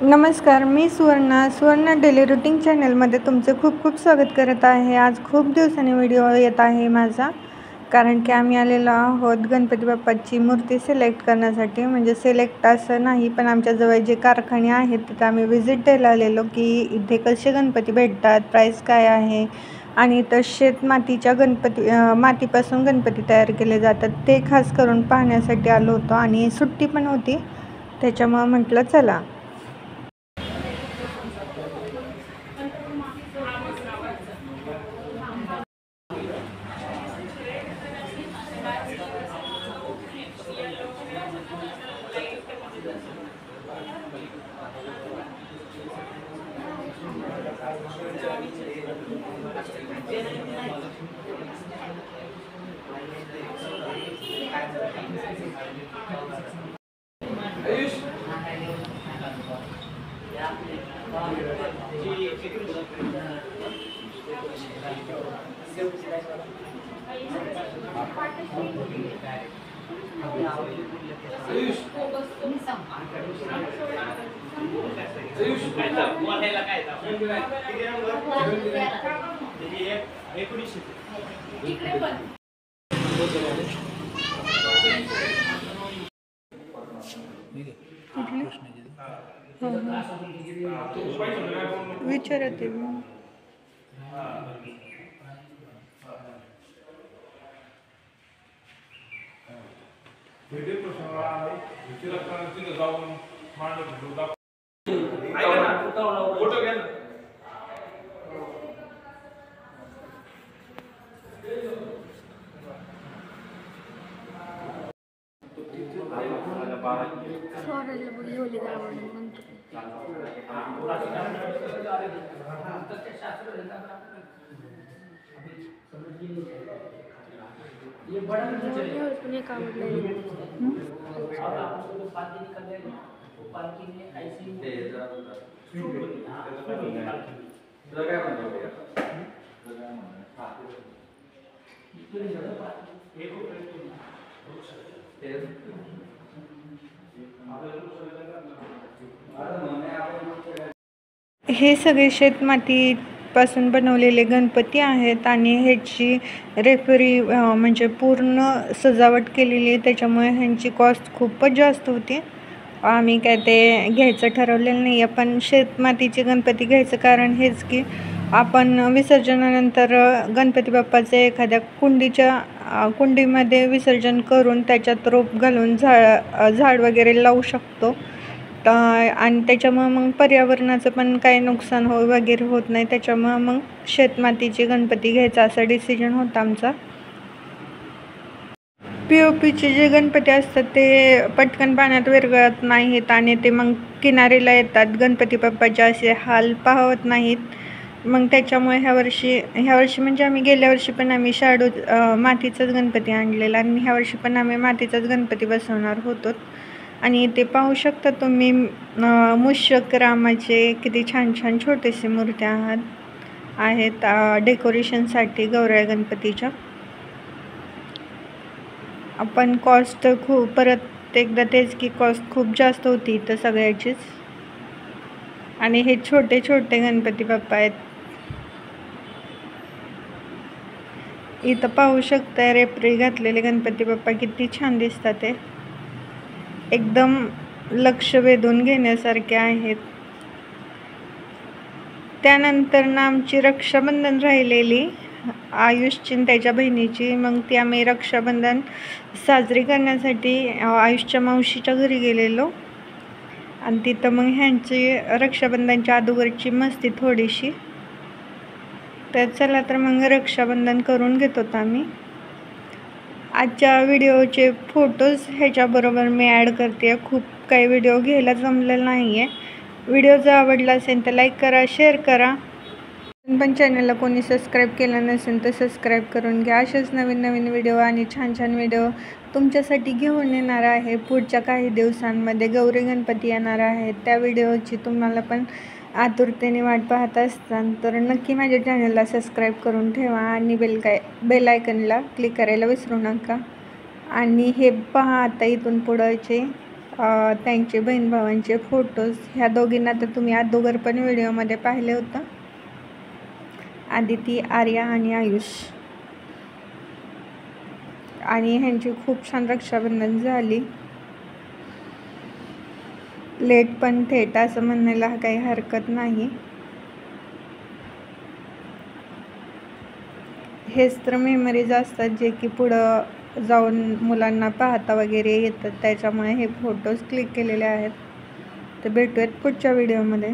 नमस्कार, मी सुवर्ण daily routine चॅनलमध्ये तुमचे खूप खूप स्वागत करत आहे। आज खूप दिवसांनी व्हिडिओ येत आहे माझा, कारण की आम्ही आलेलो आहोत गणपती बाप्पाची मूर्ती सिलेक्ट करण्यासाठी। म्हणजे सिलेक्ट असं नाही, पण आमच्याजवळ जे कारखाने आहेत तिथे आम्ही व्हिजिट द्यायला आलेलो की इथे कसे गणपती भेटतात, प्राईस काय आहे, आणि इथं शेतमातीच्या मातीपासून गणपती तयार केले जातात ते खास करून पाहण्यासाठी आलो होतो। आणि सुट्टी पण होती, त्याच्यामुळं म्हटलं चला। विचारते मी। हे सगळे शेतमातीपासून बनवलेले गणपती आहेत आणि ह्याची म्हणजे पूर्ण सजावट केलेली आहे, त्याच्यामुळे ह्यांची कॉस्ट खूपच जास्त होती। आम्ही काय ते घ्यायचं ठरवलेलं नाही आहे, पण शेतमातीचे गणपती घ्यायचं कारण हेच की आपण विसर्जनानंतर गणपती बाप्पाचे एखाद्या कुंडीमध्ये विसर्जन करून त्याच्यात रोप घालून झाड वगैरे लावू शकतो। आणि त्याच्यामुळं मग पर्यावरणाचं पण काही नुकसान वगैरे होत नाही, त्याच्यामुळं मग शेतमातीचे गणपती घ्यायचा असा डिसिजन होता आमचा। POPचे जे गणपती असतात ते पटकन पाण्यात विरघळत नाहीत आणि ते मग किनारीला येतात, गणपती बाप्पाचे असे हाल पाहत नाहीत। मग त्याच्यामुळे ह्या वर्षी म्हणजे आम्ही गेल्या वर्षी पण आम्ही मातीचाच गणपती आणलेला आणि ह्या वर्षी पण आम्ही मातीचाच गणपती बसवणार होतो। आणि ते पाहू शकता तुम्ही मूषक रामाचे किती छान छान छोटेसे मूर्त्या आहेत डेकोरेशनसाठी गौराई गणपतीच्या। आपण कॉस्ट परत एकदा तेच की कॉस्ट खूप जास्त होती इथं सगळ्याचीच। आणि हे छोटे छोटे गणपती बाप्पा आहेत, इथं पाहू शकता रेपरी घातलेले गणपती बाप्पा किती छान दिसतात, ते एकदम लक्ष वेधून घेण्यासारखे आहेत। त्यानंतर ना आमची रक्षाबंधन राहिलेली आयुषची त्याच्या बहिणीची, मग ती आम्ही रक्षाबंधन साजरी करण्यासाठी आयुषच्या मावशीच्या घरी गेलेलो आणि तिथं मग ह्यांची रक्षाबंधनच्या अगोदरची मस्ती थोडीशी। तर चला तर मग रक्षाबंधन करून घेत होतो आम्ही। आजच्या व्हिडिओचे फोटोज ह्याच्याबरोबर मी ॲड करते, खूप काही व्हिडिओ घ्यायला जमलेला नाही आहे। व्हिडिओ जर आवडला असेल तर लाईक करा, शेअर करा, पण चॅनलला कोणी सबस्क्राईब केलं नसेल तर सबस्क्राईब करून घ्या। असेच नवीन नवीन व्हिडिओ आणि छान छान व्हिडिओ तुमच्यासाठी घेऊन येणार आहे। पुढच्या काही दिवसांमध्ये गौरी गणपती येणार आहेत, त्या व्हिडिओची तुम्हाला पण आतुरतेने वाट पाहत असताल तर नक्की माझ्या चॅनलला सबस्क्राईब करून ठेवा आणि बेल आयकनला क्लिक करायला विसरू नका। आणि हे पहा आता इथून पुढचे त्यांचे बहीण भावांचे फोटोज. ह्या दोघींना तर तुम्ही अगोदर पण व्हिडिओमध्ये पाहिले होतं, आदिती, आर्या आणि आयुष. आणि ह्यांची खूप छान रक्षाबंधन झाली, लेट पण थेट असं म्हणायला काही हरकत नाही. हेच तर मेमरीज असतात जे की पुढं जाऊन मुलांना पाहता वगैरे येतात, त्याच्यामुळे हे फोटोज क्लिक केलेले आहेत. तर भेटूयात पुढच्या व्हिडिओमध्ये.